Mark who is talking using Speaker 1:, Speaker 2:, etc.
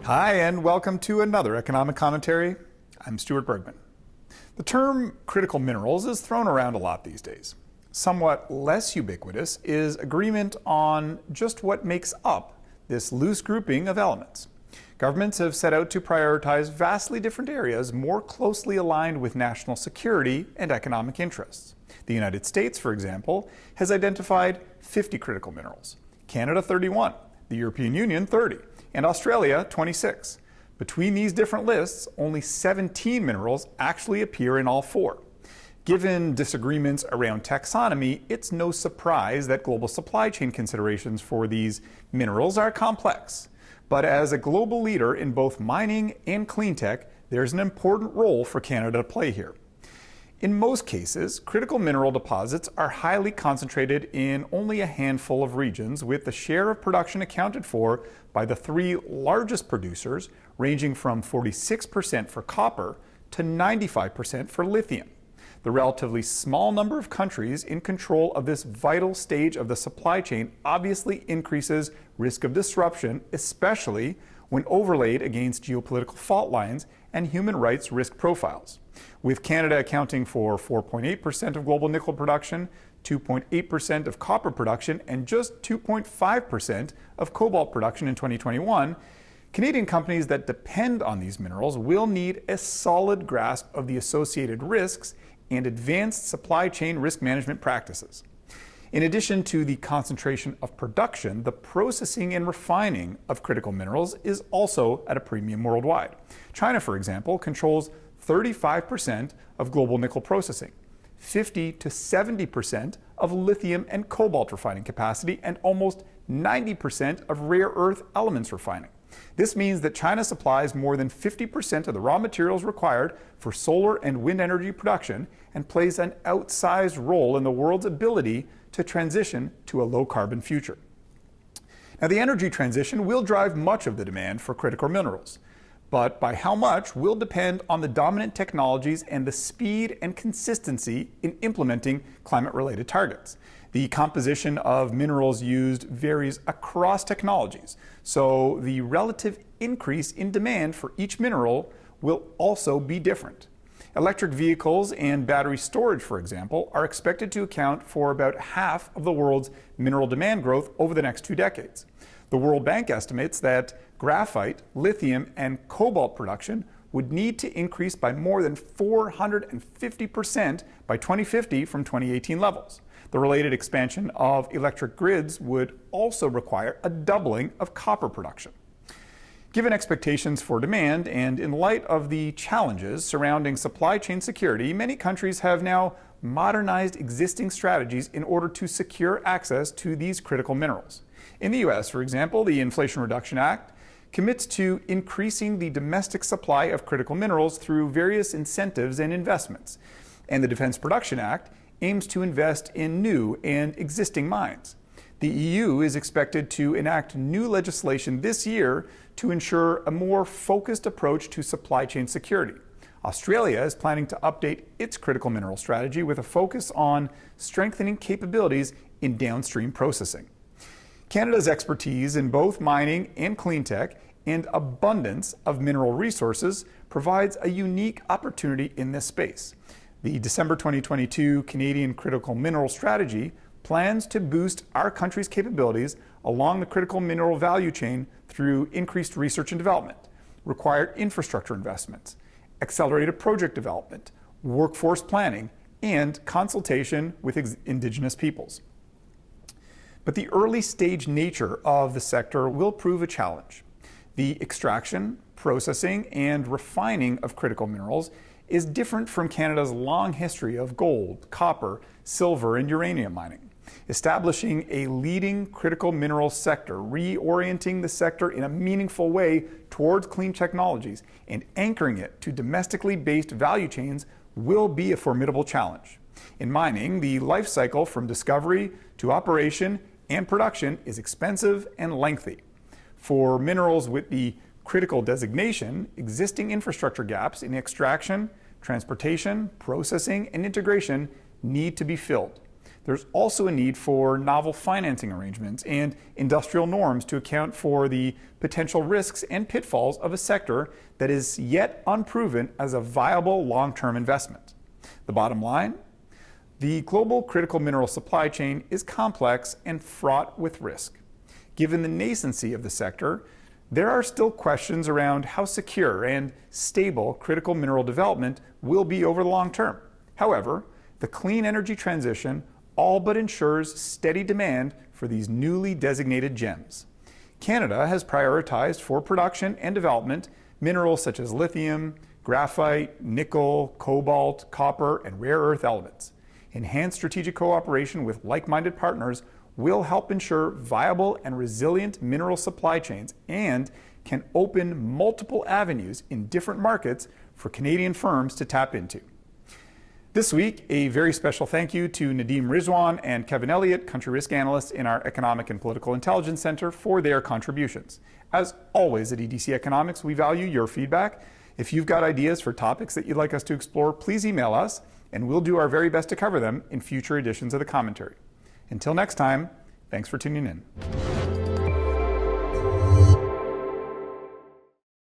Speaker 1: Hi, and welcome to another economic commentary. I'm Stuart Bergman. The term critical minerals is thrown around a lot these days. Somewhat less ubiquitous is agreement on just what makes up this loose grouping of elements. Governments have set out to prioritize vastly different areas more closely aligned with national security and economic interests. The United States, for example, has identified 50 critical minerals, Canada 31, the European Union 30, and Australia 26. Between these different lists, only 17 minerals actually appear in all four. Given disagreements around taxonomy, it's no surprise that global supply chain considerations for these minerals are complex. But as a global leader in both mining and clean tech, there's an important role for Canada to play here. In most cases, critical mineral deposits are highly concentrated in only a handful of regions, with the share of production accounted for by the three largest producers ranging from 46% for copper to 95% for lithium. The relatively small number of countries in control of this vital stage of the supply chain obviously increases risk of disruption, especially when overlaid against geopolitical fault lines and human rights risk profiles. With Canada accounting for 4.8% of global nickel production, 2.8% of copper production, and just 2.5% of cobalt production in 2021, Canadian companies that depend on these minerals will need a solid grasp of the associated risks and advanced supply chain risk management practices. In addition to the concentration of production, the processing and refining of critical minerals is also at a premium worldwide. China, for example, controls 35% of global nickel processing, 50 to 70% of lithium and cobalt refining capacity, and almost 90% of rare earth elements refining. This means that China supplies more than 50% of the raw materials required for solar and wind energy production and plays an outsized role in the world's ability to transition to a low-carbon future. Now, the energy transition will drive much of the demand for critical minerals, but by how much will depend on the dominant technologies and the speed and consistency in implementing climate-related targets. The composition of minerals used varies across technologies, so the relative increase in demand for each mineral will also be different. Electric vehicles and battery storage, for example, are expected to account for about half of the world's mineral demand growth over the next 2 decades. The World Bank estimates that graphite, lithium, and cobalt production would need to increase by more than 450% by 2050 from 2018 levels. The related expansion of electric grids would also require a doubling of copper production. Given expectations for demand and in light of the challenges surrounding supply chain security, many countries have now modernized existing strategies in order to secure access to these critical minerals. In the US, for example, the Inflation Reduction Act commits to increasing the domestic supply of critical minerals through various incentives and investments. And the Defense Production Act aims to invest in new and existing mines. The EU is expected to enact new legislation this year to ensure a more focused approach to supply chain security. Australia is planning to update its critical mineral strategy with a focus on strengthening capabilities in downstream processing. Canada's expertise in both mining and clean tech and abundance of mineral resources provides a unique opportunity in this space. The December 2022 Canadian Critical Mineral Strategy plans to boost our country's capabilities along the critical mineral value chain through increased research and development, required infrastructure investments, accelerated project development, workforce planning, and consultation with Indigenous peoples. But the early stage nature of the sector will prove a challenge. The extraction, processing, and refining of critical minerals is different from Canada's long history of gold, copper, silver, and uranium mining. Establishing a leading critical mineral sector, reorienting the sector in a meaningful way towards clean technologies, and anchoring it to domestically based value chains will be a formidable challenge. In mining, the life cycle from discovery to operation and production is expensive and lengthy. For minerals with the critical designation, existing infrastructure gaps in extraction, transportation, processing, and integration need to be filled. there's also a need for novel financing arrangements and industrial norms to account for the potential risks and pitfalls of a sector that is yet unproven as a viable long-term investment. The bottom line? The global critical mineral supply chain is complex and fraught with risk. Given the nascency of the sector, there are still questions around how secure and stable critical mineral development will be over the long term. However, the clean energy transition all but ensures steady demand for these newly designated gems. Canada has prioritized for production and development minerals such as lithium, graphite, nickel, cobalt, copper, and rare earth elements. Enhanced strategic cooperation with like-minded partners will help ensure viable and resilient mineral supply chains and can open multiple avenues in different markets for Canadian firms to tap into. This week, a very special thank you to Nadeem Rizwan and Kevin Elliott, country risk analysts in our Economic and Political Intelligence Center, for their contributions. As always at EDC Economics, we value your feedback. If you've got ideas for topics that you'd like us to explore, please email us, and we'll do our very best to cover them in future editions of the commentary. Until next time, thanks for tuning in.